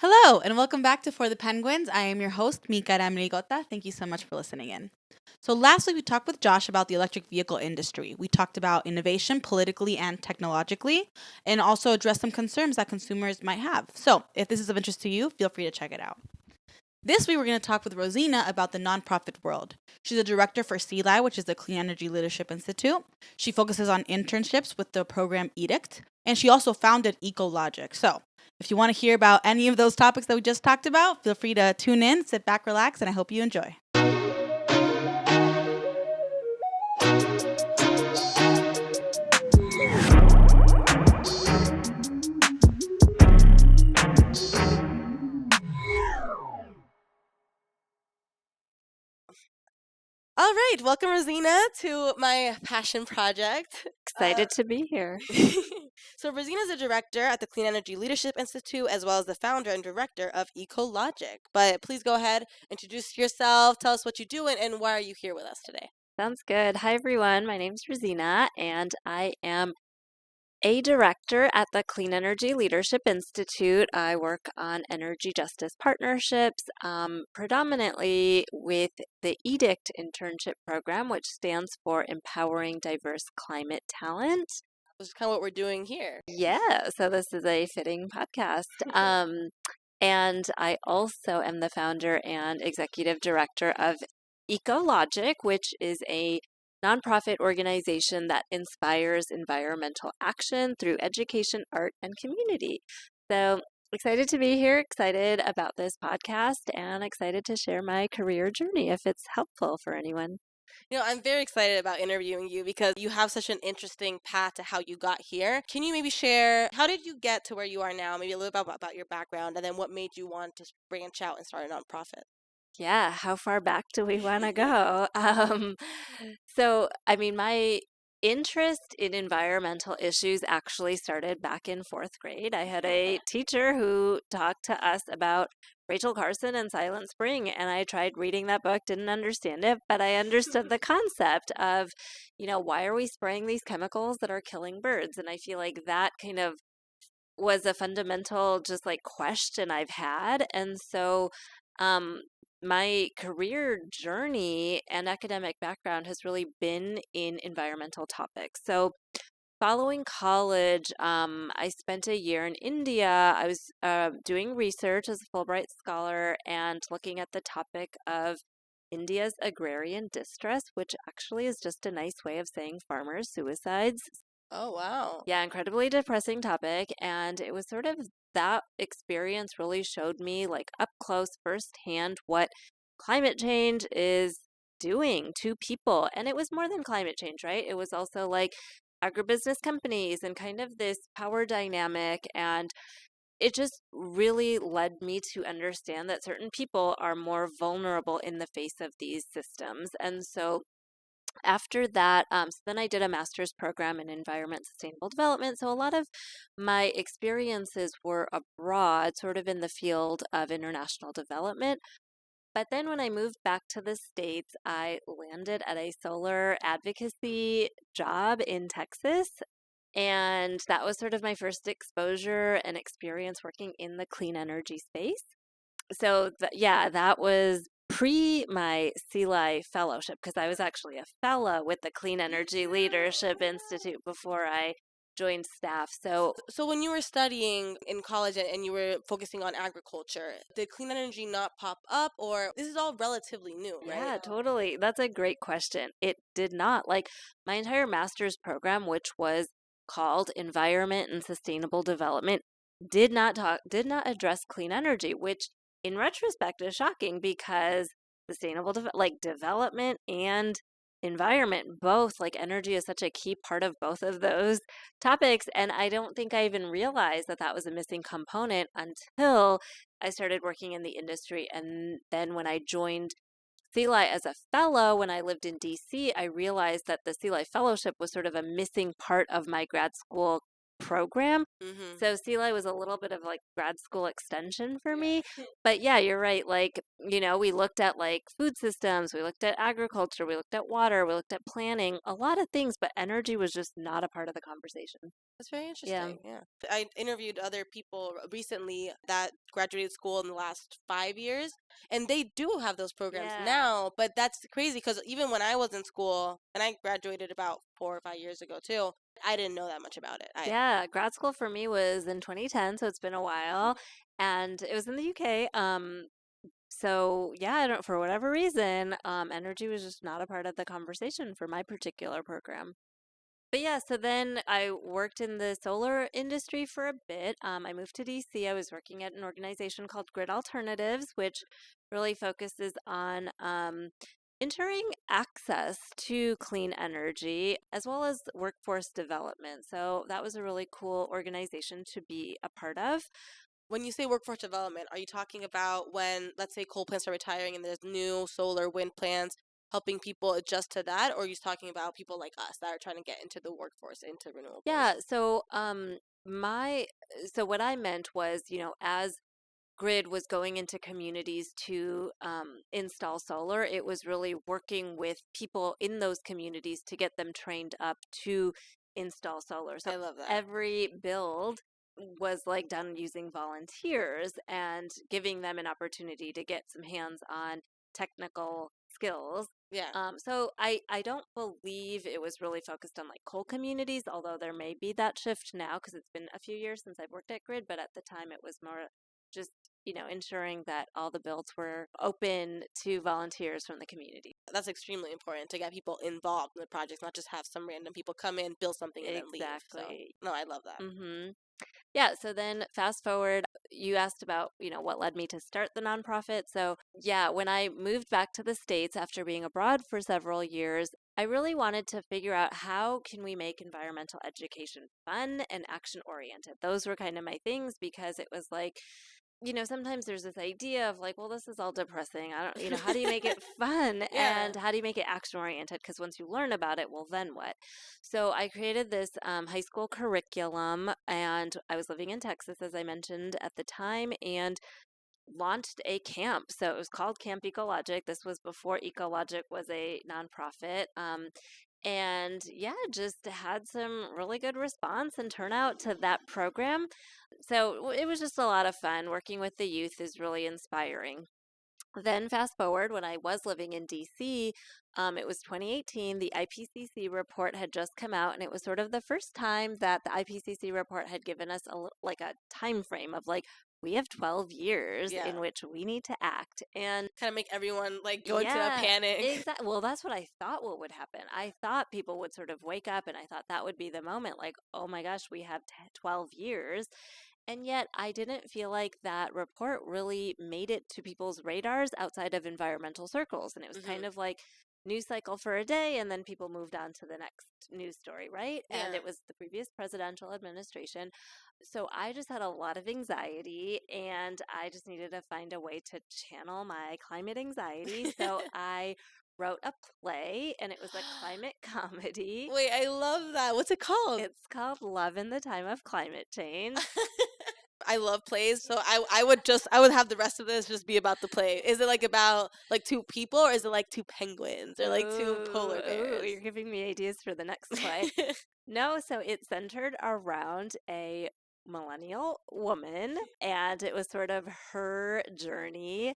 Hello, and welcome back to For the Penguins. I am your host, Mika Ramrigota. Thank you so much for listening in. So, last week we talked with Josh about the electric vehicle industry. We talked about innovation politically and technologically, and also addressed some concerns that consumers might have. So, if this is of interest to you, feel free to check it out. This week, we're going to talk with Rozina about the nonprofit world. She's a director for CELI, which is the Clean Energy Leadership Institute. She focuses on internships with the program Edict, and she also founded Eco.Logic. So, if you want to hear about any of those topics that we just talked about, feel free to tune in, sit back, relax, and I hope you enjoy. All right, welcome Rozina to my passion project. Excited to be here. So Rozina is a director at the Clean Energy Leadership Institute, as well as the founder and director of Eco.Logic. But please go ahead, introduce yourself, tell us what you do, and why are you here with us today? Sounds good. Hi, everyone. My name is Rozina, and I am a director at the Clean Energy Leadership Institute. I work on energy justice partnerships, predominantly with the Edict internship program, which stands for Empowering Diverse Climate Talent. Which is kind of what we're doing here. Yeah, so this is a fitting podcast. And I also am the founder and executive director of Eco.Logic, which is a nonprofit organization that inspires environmental action through education, art, and community. So excited to be here, excited about this podcast, and excited to share my career journey if it's helpful for anyone. You know, I'm very excited about interviewing you because you have such an interesting path to how you got here. Can you maybe share, how did you get to where you are now? Maybe a little bit about your background, and then what made you want to branch out and start a nonprofit? Yeah, how far back do we want to go? My interest in environmental issues actually started back in fourth grade. I had a teacher who talked to us about Rachel Carson and Silent Spring, and I tried reading that book, didn't understand it, but I understood the concept of, why are we spraying these chemicals that are killing birds? And I feel like that kind of was a fundamental just like question I've had. And so um, my career journey and academic background has really been in environmental topics. So following college, I spent a year in India. I was doing research as a Fulbright scholar and looking at the topic of India's agrarian distress, which actually is just a nice way of saying farmers' suicides. Oh, wow. Yeah, incredibly depressing topic. And it was sort of that experience really showed me, like up close, firsthand, what climate change is doing to people. And it was more than climate change, right? It was also like agribusiness companies and kind of this power dynamic. And it just really led me to understand that certain people are more vulnerable in the face of these systems. And so after that, so then I did a master's program in environment sustainable development. So a lot of my experiences were abroad, sort of in the field of international development. But then when I moved back to the States, I landed at a solar advocacy job in Texas. And that was sort of my first exposure and experience working in the clean energy space. So, that was pre my CELI fellowship because I was actually a fellow with the Clean Energy Leadership Institute before I joined staff. So when you were studying in college and you were focusing on agriculture, did clean energy not pop up, or this is all relatively new, right? yeah, totally. That's a great question. It did not. Like my entire master's program, which was called Environment and Sustainable Development, did not address clean energy, which in retrospect is shocking because development and environment, both, like energy is such a key part of both of those topics. And I don't think I even realized that that was a missing component until I started working in the industry. And then when I joined CELI as a fellow, when I lived in DC, I realized that the CELI fellowship was sort of a missing part of my grad school program. Mm-hmm. So CELI was a little bit of like grad school extension for me. But yeah, you're right. Like, we looked at like food systems, we looked at agriculture, we looked at water, we looked at planning, a lot of things, but energy was just not a part of the conversation. That's very Yeah. interesting. Yeah. I interviewed other people recently that graduated school in the last 5 years, and they do have those programs Yeah. now. But that's crazy because even when I was in school, and I graduated about 4 or 5 years ago too, I didn't know that much about it. Yeah, grad school for me was in 2010, so it's been a while, and it was in the UK. So yeah, I don't, for whatever reason, energy was just not a part of the conversation for my particular program. But yeah, so then I worked in the solar industry for a bit. I moved to DC. I was working at an organization called Grid Alternatives, which really focuses on ensuring access to clean energy as well as workforce development. So that was a really cool organization to be a part of. When you say workforce development, are you talking about when, let's say, coal plants are retiring and there's new solar, wind plants, helping people adjust to that? Or are you talking about people like us that are trying to get into the workforce, into renewables? Yeah, so so what I meant was, as Grid was going into communities to install solar, it was really working with people in those communities to get them trained up to install solar. So I love that. every build was like done using volunteers and giving them an opportunity to get some hands-on technical skills. Yeah. So I don't believe it was really focused on like coal communities, although there may be that shift now because it's been a few years since I've worked at Grid, but at the time it was more just ensuring that all the builds were open to volunteers from the community. That's extremely important to get people involved in the projects, not just have some random people come in, build something, and then leave. So, Exactly. no, I love that. Mm-hmm. Yeah, so then fast forward, you asked about, what led me to start the nonprofit. So, yeah, when I moved back to the States after being abroad for several years, I really wanted to figure out how can we make environmental education fun and action oriented. Those were kind of my things because it was like, sometimes there's this idea of like, well, this is all depressing. I don't, how do you make it fun? Yeah. And how do you make it action oriented? Because once you learn about it, well, then what? So I created this high school curriculum, and I was living in Texas, as I mentioned at the time, and launched a camp. So it was called Camp Eco.Logic. This was before Eco.Logic was a nonprofit. And yeah, just had some really good response and turnout to that program. So it was just a lot of fun. Working with the youth is really inspiring. Then fast forward when I was living in DC, it was 2018. The IPCC report had just come out, and it was sort of the first time that the IPCC report had given us like a time frame of like we have 12 years in which we need to act, and kind of make everyone like go into a panic. Exactly. Well, that's what I thought what would happen. I thought people would sort of wake up, and I thought that would be the moment, like, oh my gosh, we have 12 years. And yet, I didn't feel like that report really made it to people's radars outside of environmental circles. And it was kind of like news cycle for a day, and then people moved on to the next news story, right? Yeah. And it was the previous presidential administration. So I just had a lot of anxiety, and I just needed to find a way to channel my climate anxiety. So I wrote a play, and it was a climate comedy. Wait, I love that. What's it called? It's called Love in the Time of Climate Change. I love plays, so I would have the rest of this just be about the play. Is it like about like two people, or is it like two penguins, or like two polar bears? Ooh, you're giving me ideas for the next play. No, so it's centered around a millennial woman, and it was sort of her journey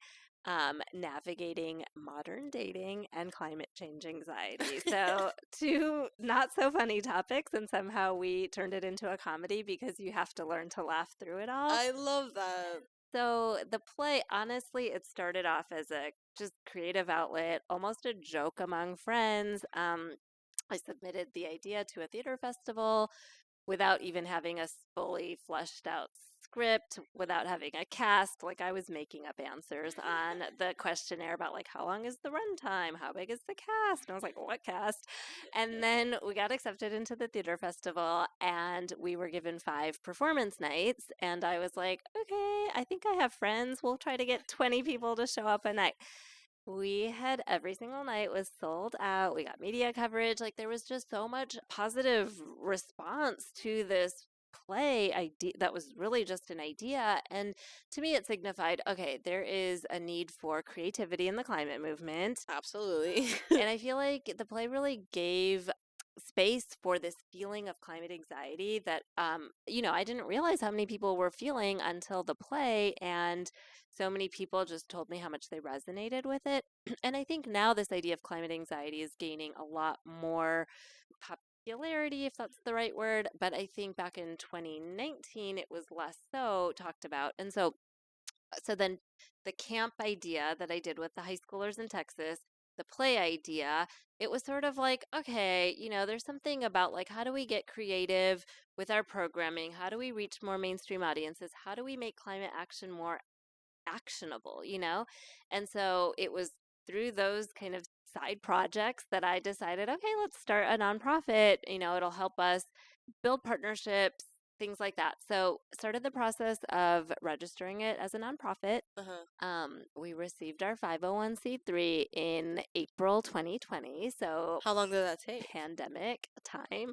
navigating modern dating and climate change anxiety. So, two not so funny topics, and somehow we turned it into a comedy because you have to learn to laugh through it all. I love that. So, the play, honestly, it started off as a just creative outlet, almost a joke among friends. I submitted the idea to a theater festival without even having a fully fleshed out script, without having a cast. Like I was making up answers on the questionnaire about like how long is the runtime, how big is the cast, and I was like, what cast? And then we got accepted into the theater festival, and we were given 5 performance nights, and I was like, okay, I think I have friends. We'll try to get 20 people to show up a night. We had every single night was sold out. We got media coverage. Like there was just so much positive response to this play idea that was really just an idea. And to me, it signified, okay, there is a need for creativity in the climate movement. Absolutely. And I feel like the play really gave space for this feeling of climate anxiety that, I didn't realize how many people were feeling until the play. And so many people just told me how much they resonated with it. And I think now this idea of climate anxiety is gaining a lot more popularity, if that's the right word. But I think back in 2019, it was less so talked about. And so then the camp idea that I did with the high schoolers in Texas, the play idea, it was sort of like, okay, there's something about like, how do we get creative with our programming? How do we reach more mainstream audiences? How do we make climate action more actionable? And so it was through those kind of side projects that I decided, okay, let's start a nonprofit. It'll help us build partnerships, things like that. So started the process of registering it as a nonprofit. Uh-huh. We received our 501c3 in April 2020. So How long did that take? pandemic time.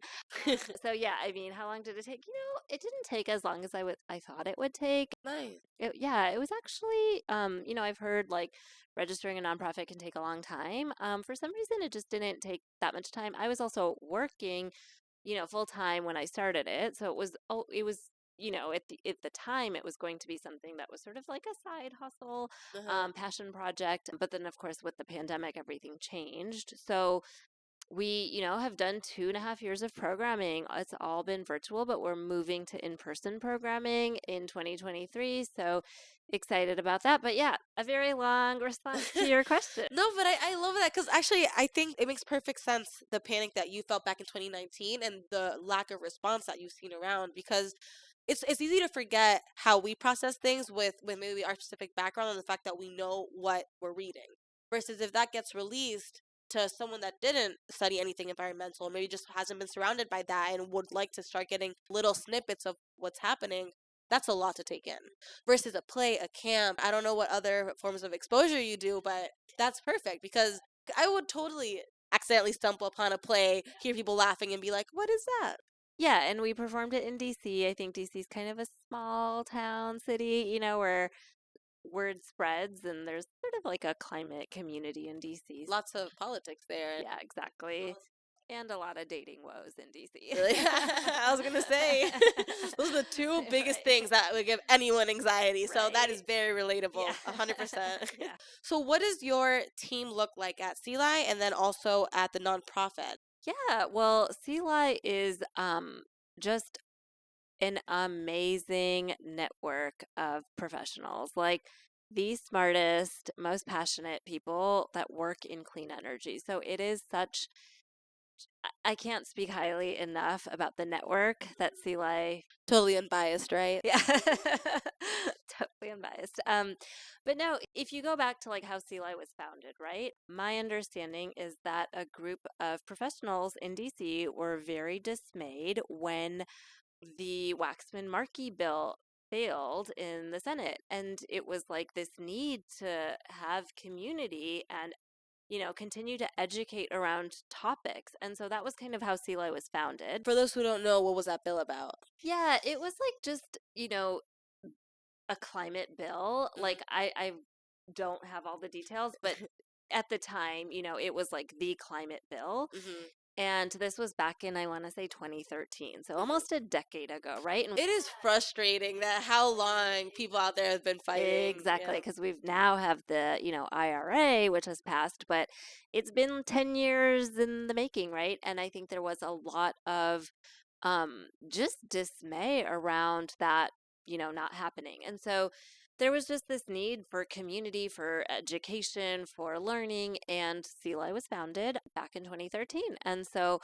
So yeah, I mean, how long did it take? It didn't take as long as I thought it would take. Nice. Yeah, it was actually, I've heard like registering a nonprofit can take a long time. For some reason, it just didn't take that much time. I was also working, full time when I started it, so at the time, it was going to be something that was sort of like a side hustle, Uh-huh. passion project. But then, of course, with the pandemic, everything changed. So we, have done 2.5 years of programming. It's all been virtual, but we're moving to in-person programming in 2023. So excited about that. But yeah, a very long response to your question. No, but I love that because actually I think it makes perfect sense the panic that you felt back in 2019 and the lack of response that you've seen around because it's easy to forget how we process things with maybe our specific background and the fact that we know what we're reading versus if that gets released to someone that didn't study anything environmental, maybe just hasn't been surrounded by that and would like to start getting little snippets of what's happening. That's a lot to take in versus a play, a camp. I don't know what other forms of exposure you do, but that's perfect because I would totally accidentally stumble upon a play, hear people laughing, and be like, "What is that?" Yeah, and we performed it in DC. I think DC is kind of a small town city, where word spreads and there's sort of like a climate community in DC. Lots of politics there. Yeah, exactly. And a lot of dating woes in DC. Really? I was gonna say those are the two biggest Right. things that would give anyone anxiety. So that is Right. very relatable, Yeah. 100%. Yeah. So what does your team look like at CLI and then also at the nonprofit? Yeah, well, CLI is just an amazing network of professionals, like the smartest, most passionate people that work in clean energy. So it is such, I can't speak highly enough about the network that CLI. Totally unbiased, right? Yeah, totally unbiased. But no, if you go back to like how CLI was founded, right? My understanding is that a group of professionals in DC were very dismayed when the Waxman-Markey bill failed in the Senate. And it was like this need to have community and, continue to educate around topics. And so that was kind of how CLI was founded. For those who don't know, what was that bill about? Yeah, it was like just, a climate bill. Like I don't have all the details, but at the time, it was like the climate bill. Mm-hmm. And this was back in, I want to say 2013. So almost a decade ago, right? And It is frustrating that how long people out there have been fighting. exactly, Yeah. because we've now have the, IRA, which has passed, but it's been 10 years in the making, right? And I think there was a lot of just dismay around that, not happening. And so there was just this need for community, for education, for learning, and CLI was founded back in 2013. And so,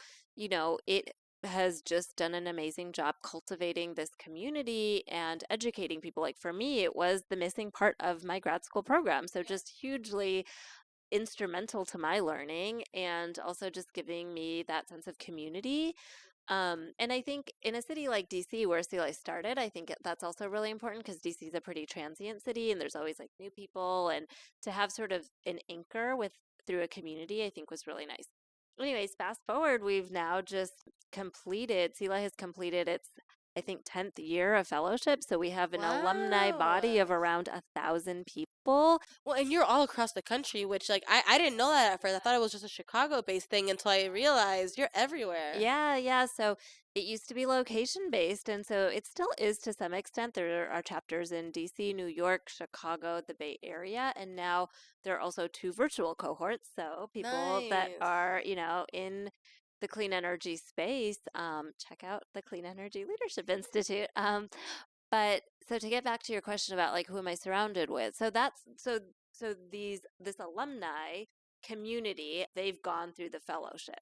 it has just done an amazing job cultivating this community and educating people. Like for me, it was the missing part of my grad school program. So just hugely instrumental to my learning and also just giving me that sense of community. And I think in a city like DC, where CLI started, I think that's also really important because DC is a pretty transient city and there's always like new people. And to have sort of an anchor through a community, I think was really nice. Anyways, fast forward, we've now just CLI has completed its I think, 10th year of fellowship. So we have an alumni body Wow. of around 1,000 people. Well, and you're all across the country, which like I didn't know that at first. I thought it was just a Chicago-based thing until I realized you're everywhere. Yeah, yeah. So it used to be location based, and so it still is to some extent. There are chapters in DC, New York, Chicago, the Bay Area, and now there are also 2 virtual cohorts. So people that Nice. are, in the clean energy space, check out the Clean Energy Leadership Institute. But so to get back to your question about like who am I surrounded with? So this alumni community, they've gone through the fellowship.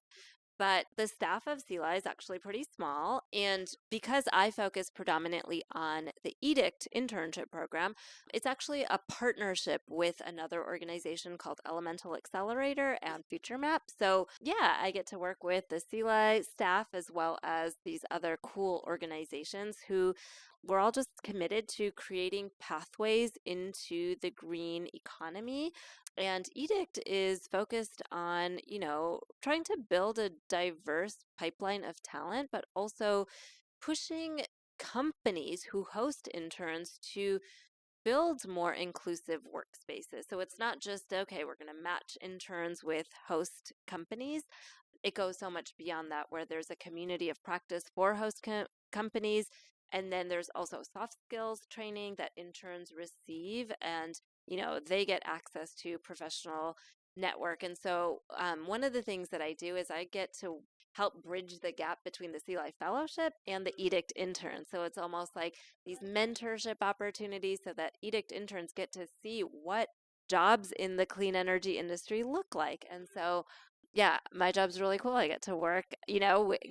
But the staff of CELI is actually pretty small. And because I focus predominantly on the EDICT internship program, it's actually a partnership with another organization called Elemental Accelerator and Future Map. So, yeah, I get to work with the CELI staff as well as these other cool organizations who we're all just committed to creating pathways into the green economy. And Edict is focused on, trying to build a diverse pipeline of talent, but also pushing companies who host interns to build more inclusive workspaces. So it's not just, okay, we're going to match interns with host companies. It goes so much beyond that, where there's a community of practice for host companies. And then there's also soft skills training that interns receive, and they get access to professional network. And so one of the things that I do is I get to help bridge the gap between the Sea Life Fellowship and the Edict interns. So it's almost like these mentorship opportunities so that Edict interns get to see what jobs in the clean energy industry look like. And so yeah, my job's really cool. I get to work,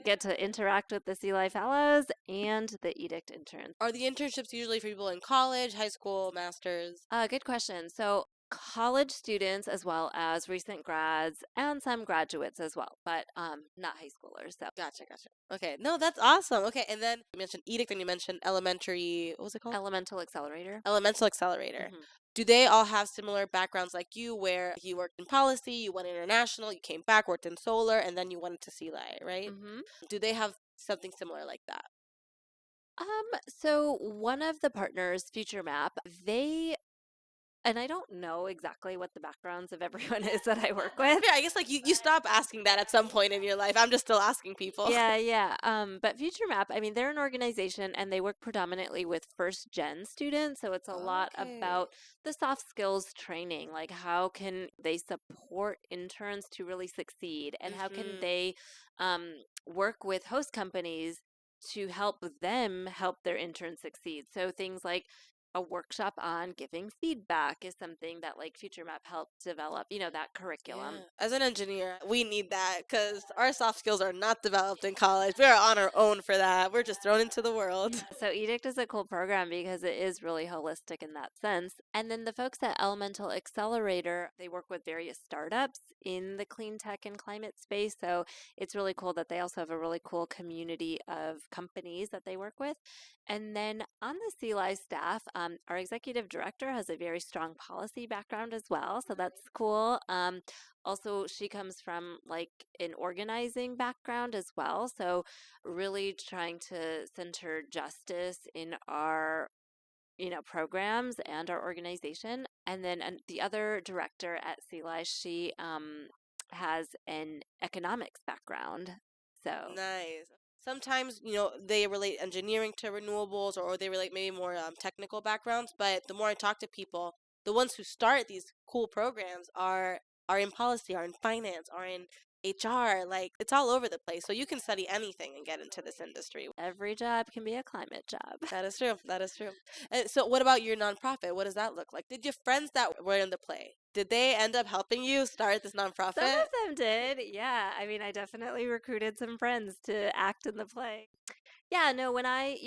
get to interact with the Sea Life Fellows and the Edict interns. Are the internships usually for people in college, high school, masters? Good question. So, college students as well as recent grads and some graduates as well, but not high schoolers. So, Gotcha, gotcha. Okay, no, that's awesome. Okay, and then you mentioned Edict and you mentioned elementary, what was it called? Elemental Accelerator. Elemental Accelerator. Mhm. Do they all have similar backgrounds like you, where you worked in policy, you went international, you came back, worked in solar, and then you went into Sea Light, right? Mhm. Do they have something similar like that? So one of the partners, Future Map, and I don't know exactly what the backgrounds of everyone is that I work with. Yeah, I guess like you stop asking that at some point in your life. I'm just still asking people. Yeah, yeah. But Future Map, I mean, they're an organization and they work predominantly with first gen students. So it's a lot Okay. about the soft skills training, like how can they support interns to really succeed, and how can Mm-hmm. they work with host companies to help them help their interns succeed. So things like a workshop on giving feedback is something that like Future Map helped develop, that Yeah. curriculum. As an engineer, we need that because our soft skills are not developed in college. We are on our own for that. We're just thrown into the world. So Edict is a cool program because it is really holistic in that sense. And then the folks at Elemental Accelerator, they work with various startups in the clean tech and climate space. So it's really cool that they also have a really cool community of companies that they work with. And then on the CLI staff, our executive director has a very strong policy background as well. So that's cool. Also, she comes from like an organizing background as well. So really trying to center justice in our programs and our organization. And then the other director at CLI, she has an economics background. So Nice. Sometimes, they relate engineering to renewables or they relate maybe more technical backgrounds, but the more I talk to people, the ones who start these cool programs are in policy, are in finance, are in HR, like it's all over the place. So you can study anything and get into this industry. every job can be a climate job. That is true. That is true. And so what about your nonprofit? What does that look like? Did your friends that were in the play, did they end up helping you start this Some nonprofit? of them did. Yeah. I mean, I definitely recruited some friends to act in the play. Yeah, no, when I,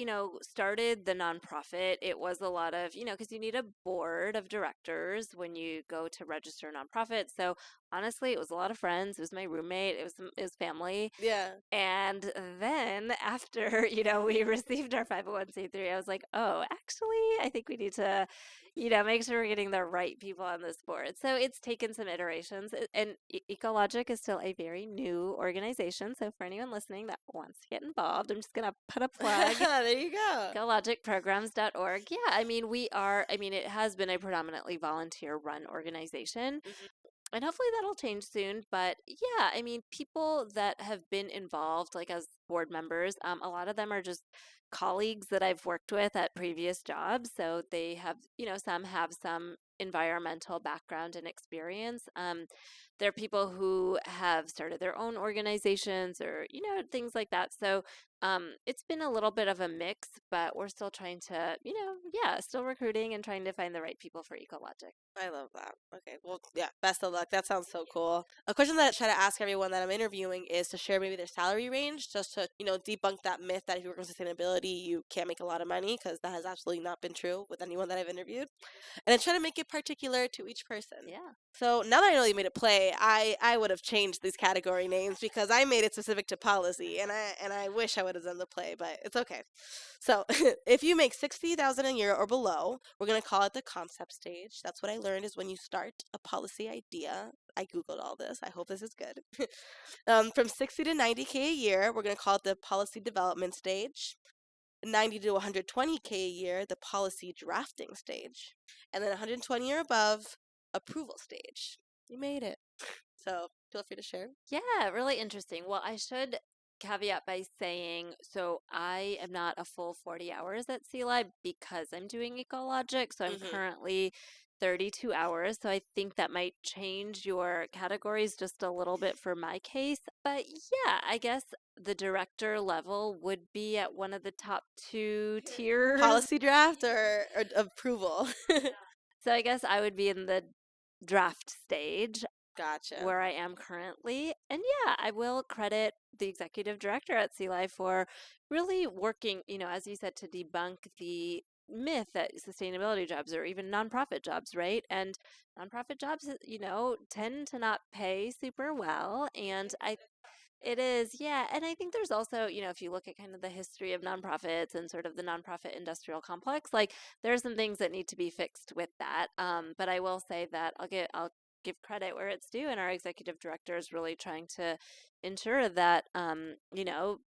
started the nonprofit, it was a lot of, because you need a board of directors when you go to register a nonprofit. So honestly, it was a lot of friends. It was my roommate. It was family. Yeah. And then after, we received our 501(c)(3), I was like, oh, actually, I think we need to, make sure we're getting the right people on this board. So it's taken some iterations, and Eco.Logic is still a very new organization. So for anyone listening that wants to get involved, I'm just going to put a plug. There you go. Ecologicprograms.org. Yeah, it has been a predominantly volunteer run organization. Mhm. And hopefully that'll change soon. But yeah, people that have been involved, like as board members, a lot of them are just colleagues that I've worked with at previous jobs. So they have, some have some environmental background and experience. There are people who have started their own organizations or, things like that. So it's been a little bit of a mix, but we're still trying to, still recruiting and trying to find the right people for Eco.Logic. I love that. Okay, well, yeah, best of luck. That sounds so cool. A question that I try to ask everyone that I'm interviewing is to share maybe their salary range, just to, debunk that myth that if you work in sustainability, you can't make a lot of money, because that has absolutely not been true with anyone that I've interviewed. And I try to make it particular to each person. Yeah. So now that I know you made it play, I would have changed these category names because I made it specific to policy, and I wish I would have done the play, but it's okay. So if you make 60,000 a year or below, we're gonna call it the concept stage. That's what I learned is when you start a policy idea. I googled all this. I hope this is good. From 60 to 90K a year, we're gonna call it the policy development stage. 90 to 120K a year, the policy drafting stage, and then 120 or above, approval stage. You made it. So feel free to share. Yeah, really interesting. Well, I should caveat by saying, so I am not a full 40 hours at CLI because I'm doing Eco.Logic. So I'm Mhm. currently 32 hours. So I think that might change your categories just a little bit for my case. But yeah, I guess the director level would be at one of the top two tiers. Policy draft or approval? So I guess I would be in the draft stage Gotcha. where I am currently. And yeah, I will credit the executive director at CLI for really working, as you said, to debunk the myth that sustainability jobs or even nonprofit jobs, right? And nonprofit jobs, tend to not pay super well. And it is, yeah. And I think there's also, if you look at kind of the history of nonprofits and sort of the nonprofit industrial complex, like there are some things that need to be fixed with that. But I will say that I'll give credit where it's due, and our executive director is really trying to ensure that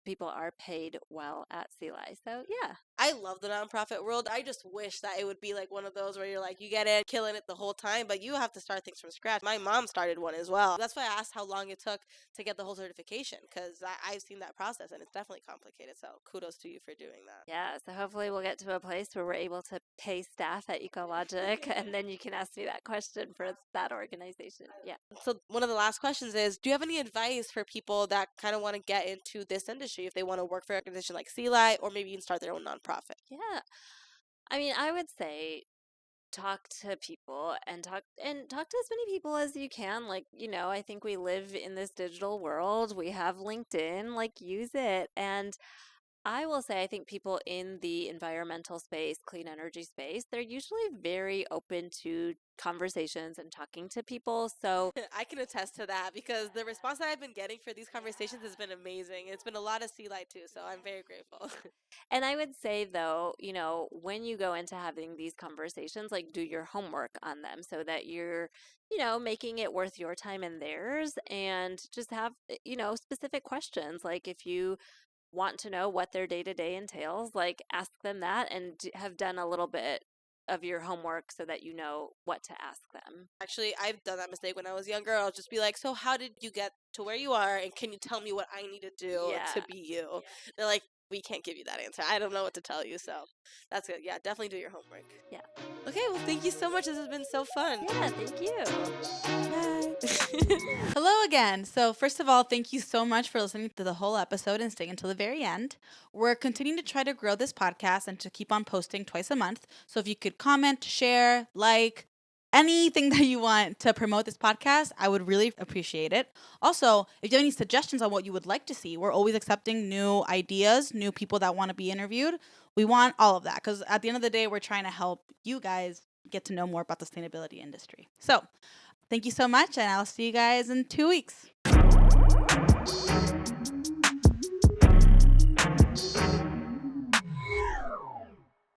people are paid well at CLI. So yeah. I love the nonprofit world. I just wish that it would be like one of those where you're like, you get in, killing it the whole time, but you have to start things from scratch. My mom started one as well. That's why I asked how long it took to get the whole certification, because I've seen that process and it's definitely complicated. So kudos to you for doing that. Yeah, so hopefully we'll get to a place where we're able to pay staff at Eco.Logic, and then you can ask me that question for that organization. Yeah. So one of the last questions is, do you have any advice for people that kind of want to get into this industry if they want to work for an organization like CLI or maybe even start their own nonprofit? Yeah. I would say talk to people and talk to as many people as you can. Like, I think we live in this digital world. We have LinkedIn, like use it. And I will say, I think people in the environmental space, clean energy space, they're usually very open to conversations and talking to people. So I can attest to that because the response that I've been getting for these conversations has been amazing. It's been a lot of sea light too, so I'm very grateful. And I would say, though, when you go into having these conversations, like do your homework on them so that you're, making it worth your time and theirs, and just have, specific questions. Like if you want to know what their day to day entails, like ask them that and have done a little bit of your homework so that you know what to ask them. Actually, I've done that mistake when I was younger. I'll just be like, so how did you get to where you are? And can you tell me what I need to do to be you? Yeah. They're like, we can't give you that answer. I don't know what to tell you. So that's good. Yeah, definitely do your homework. Yeah. Okay, well, thank you so much. This has been so fun. Yeah, thank you. Bye. Hello again. So, first of all, thank you so much for listening to the whole episode and staying until the very end. We're continuing to try to grow this podcast and to keep on posting twice a month. So, if you could comment, share, like, anything that you want to promote this podcast, I would really appreciate it. Also, if you have any suggestions on what you would like to see, we're always accepting new ideas, new people that want to be interviewed. We want all of that because at the end of the day, we're trying to help you guys get to know more about the sustainability industry. So, thank you so much, and I'll see you guys in 2 weeks.